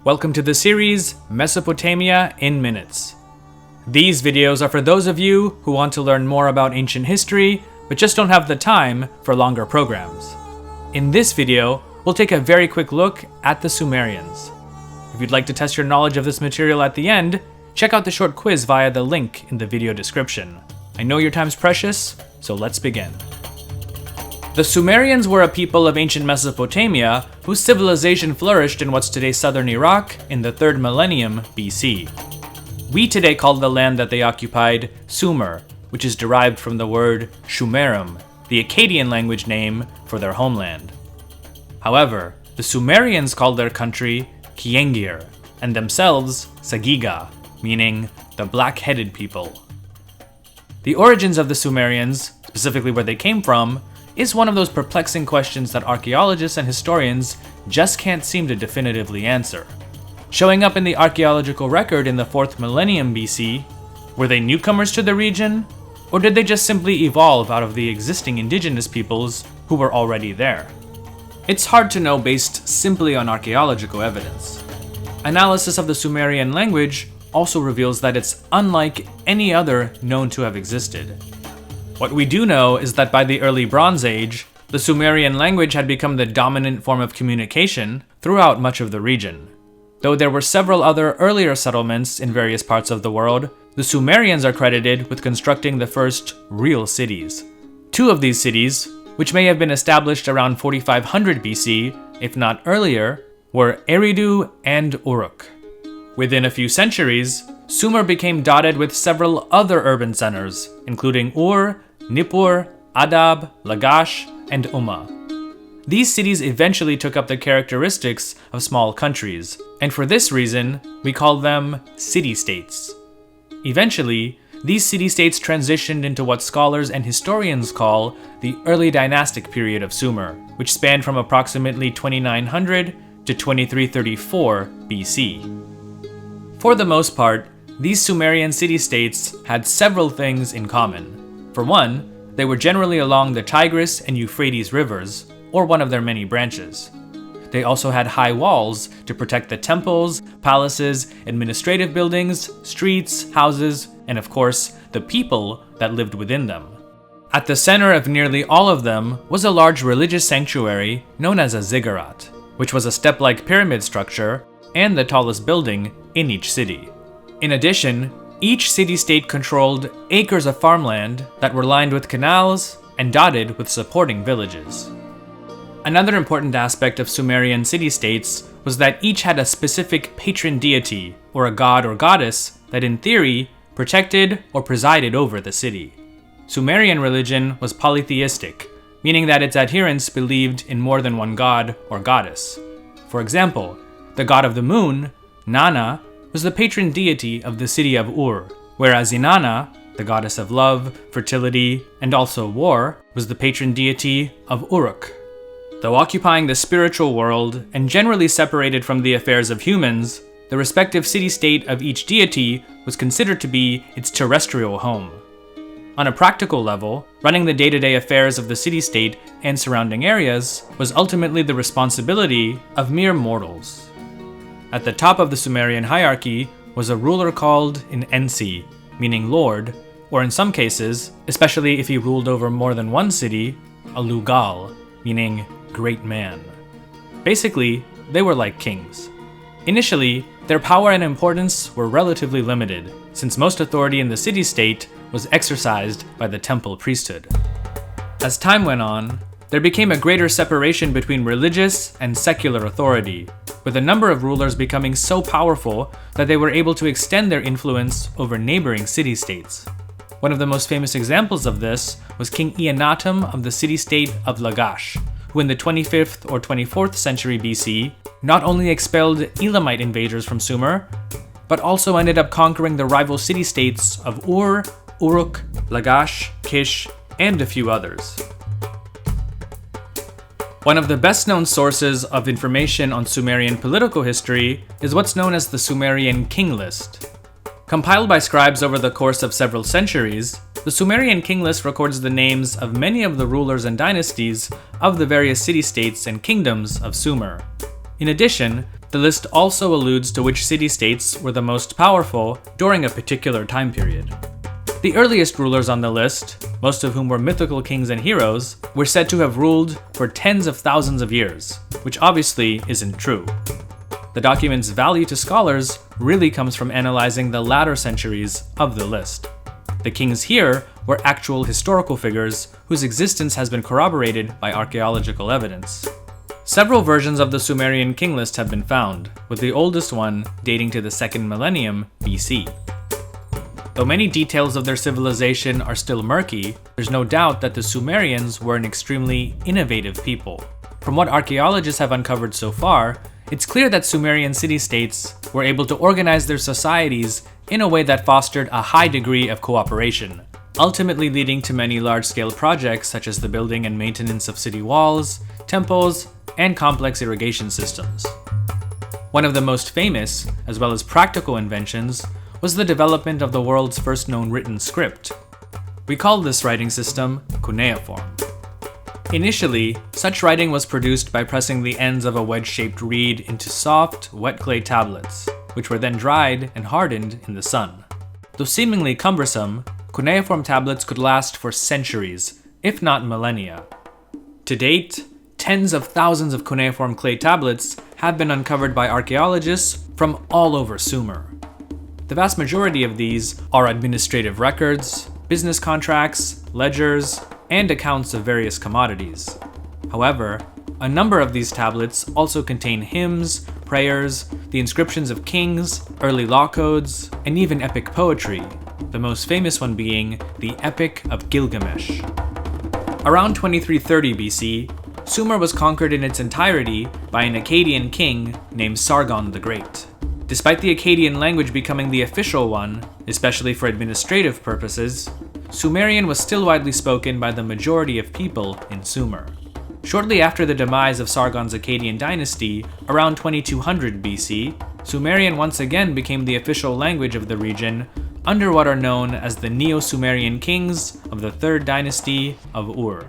Welcome to the series, Mesopotamia in Minutes. These videos are for those of you who want to learn more about ancient history, but just don't have the time for longer programs. In this video, we'll take a very quick look at the Sumerians. If you'd like to test your knowledge of this material at the end, check out the short quiz via the link in the video description. I know your time's precious, so let's begin. The Sumerians were a people of ancient Mesopotamia whose civilization flourished in what's today southern Iraq in the 3rd millennium BC. We today call the land that they occupied Sumer, which is derived from the word Shumerim, the Akkadian language name for their homeland. However, the Sumerians called their country Kiengir, and themselves Sagiga, meaning the black-headed people. The origins of the Sumerians, specifically where they came from, is one of those perplexing questions that archaeologists and historians just can't seem to definitively answer. Showing up in the archaeological record in the 4th millennium BC, were they newcomers to the region, or did they just simply evolve out of the existing indigenous peoples who were already there? It's hard to know based simply on archaeological evidence. Analysis of the Sumerian language also reveals that it's unlike any other known to have existed. What we do know is that by the early Bronze Age, the Sumerian language had become the dominant form of communication throughout much of the region. Though there were several other earlier settlements in various parts of the world, the Sumerians are credited with constructing the first real cities. Two of these cities, which may have been established around 4500 BC, if not earlier, were Eridu and Uruk. Within a few centuries, Sumer became dotted with several other urban centers, including Ur, Nippur, Adab, Lagash, and Umma. These cities eventually took up the characteristics of small countries, and for this reason, we call them city-states. Eventually, these city-states transitioned into what scholars and historians call the early dynastic period of Sumer, which spanned from approximately 2900 to 2334 BC. For the most part, these Sumerian city-states had several things in common. For one, they were generally along the Tigris and Euphrates rivers, or one of their many branches. They also had high walls to protect the temples, palaces, administrative buildings, streets, houses, and of course, the people that lived within them. At the center of nearly all of them was a large religious sanctuary known as a ziggurat, which was a step-like pyramid structure and the tallest building in each city. In addition, each city-state controlled acres of farmland that were lined with canals and dotted with supporting villages. Another important aspect of Sumerian city-states was that each had a specific patron deity, or a god or goddess, that in theory protected or presided over the city. Sumerian religion was polytheistic, meaning that its adherents believed in more than one god or goddess. For example, the god of the moon, Nana, was the patron deity of the city of Ur, whereas Inanna, the goddess of love, fertility, and also war, was the patron deity of Uruk. Though occupying the spiritual world and generally separated from the affairs of humans, the respective city-state of each deity was considered to be its terrestrial home. On a practical level, running the day-to-day affairs of the city-state and surrounding areas was ultimately the responsibility of mere mortals. At the top of the Sumerian hierarchy was a ruler called an Ensi, meaning lord, or in some cases, especially if he ruled over more than one city, a Lugal, meaning great man. Basically, they were like kings. Initially, their power and importance were relatively limited, since most authority in the city-state was exercised by the temple priesthood. As time went on, there became a greater separation between religious and secular authority, with a number of rulers becoming so powerful that they were able to extend their influence over neighboring city-states. One of the most famous examples of this was King Eannatum of the city-state of Lagash, who in the 25th or 24th century BC not only expelled Elamite invaders from Sumer, but also ended up conquering the rival city-states of Ur, Uruk, Lagash, Kish, and a few others. One of the best-known sources of information on Sumerian political history is what's known as the Sumerian King List. Compiled by scribes over the course of several centuries, the Sumerian King List records the names of many of the rulers and dynasties of the various city-states and kingdoms of Sumer. In addition, The list also alludes to which city-states were the most powerful during a particular time period. The earliest rulers on the list, most of whom were mythical kings and heroes, were said to have ruled for tens of thousands of years, which obviously isn't true. The document's value to scholars really comes from analyzing the latter centuries of the list. The kings here were actual historical figures whose existence has been corroborated by archaeological evidence. Several versions of the Sumerian king list have been found, with the oldest one dating to the 2nd millennium BC. Though many details of their civilization are still murky, there's no doubt that the Sumerians were an extremely innovative people. From what archaeologists have uncovered so far, it's clear that Sumerian city-states were able to organize their societies in a way that fostered a high degree of cooperation, ultimately leading to many large-scale projects such as the building and maintenance of city walls, temples, and complex irrigation systems. One of the most famous, as well as practical inventions, was the development of the world's first known written script. We call this writing system cuneiform. Initially, such writing was produced by pressing the ends of a wedge-shaped reed into soft, wet clay tablets, which were then dried and hardened in the sun. Though seemingly cumbersome, cuneiform tablets could last for centuries, if not millennia. To date, tens of thousands of cuneiform clay tablets have been uncovered by archaeologists from all over Sumer. The vast majority of these are administrative records, business contracts, ledgers, and accounts of various commodities. However, a number of these tablets also contain hymns, prayers, the inscriptions of kings, early law codes, and even epic poetry, the most famous one being the Epic of Gilgamesh. Around 2330 BC, Sumer was conquered in its entirety by an Akkadian king named Sargon the Great. Despite the Akkadian language becoming the official one, especially for administrative purposes, Sumerian was still widely spoken by the majority of people in Sumer. Shortly after the demise of Sargon's Akkadian dynasty, around 2200 BC, Sumerian once again became the official language of the region under what are known as the Neo-Sumerian kings of the 3rd dynasty of Ur.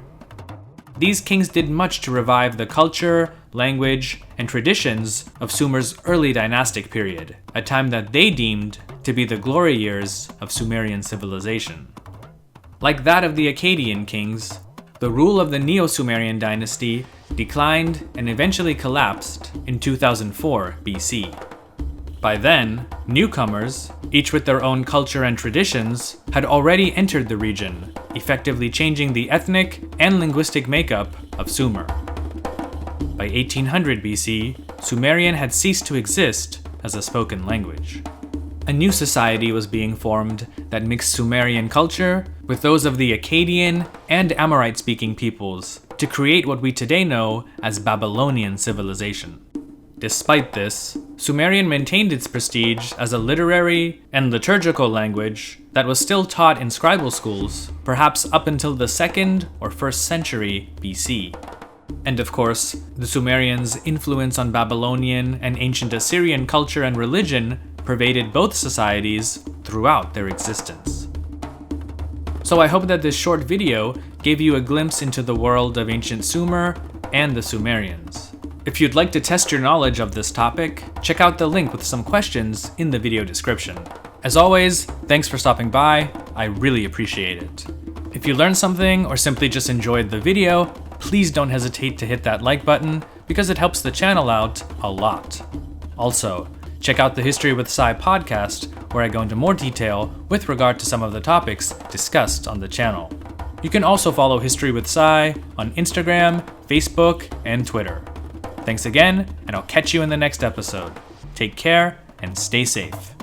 These kings did much to revive the culture, language, and traditions of Sumer's early dynastic period, a time that they deemed to be the glory years of Sumerian civilization. Like that of the Akkadian kings, the rule of the Neo-Sumerian dynasty declined and eventually collapsed in 2004 BC. By then, newcomers, each with their own culture and traditions, had already entered the region, effectively changing the ethnic and linguistic makeup of Sumer. By 1800 BC, Sumerian had ceased to exist as a spoken language. A new society was being formed that mixed Sumerian culture with those of the Akkadian and Amorite-speaking peoples to create what we today know as Babylonian civilization. Despite this, Sumerian maintained its prestige as a literary and liturgical language that was still taught in scribal schools, perhaps up until the 2nd or 1st century BC. And of course, the Sumerians' influence on Babylonian and ancient Assyrian culture and religion pervaded both societies throughout their existence. So I hope that this short video gave you a glimpse into the world of ancient Sumer and the Sumerians. If you'd like to test your knowledge of this topic, check out the link with some questions in the video description. As always, thanks for stopping by, I really appreciate it. If you learned something or simply just enjoyed the video, please don't hesitate to hit that like button because it helps the channel out a lot. Also, check out the History with Sai podcast, where I go into more detail with regard to some of the topics discussed on the channel. You can also follow History with Sai on Instagram, Facebook, and Twitter. Thanks again, and I'll catch you in the next episode. Take care and stay safe.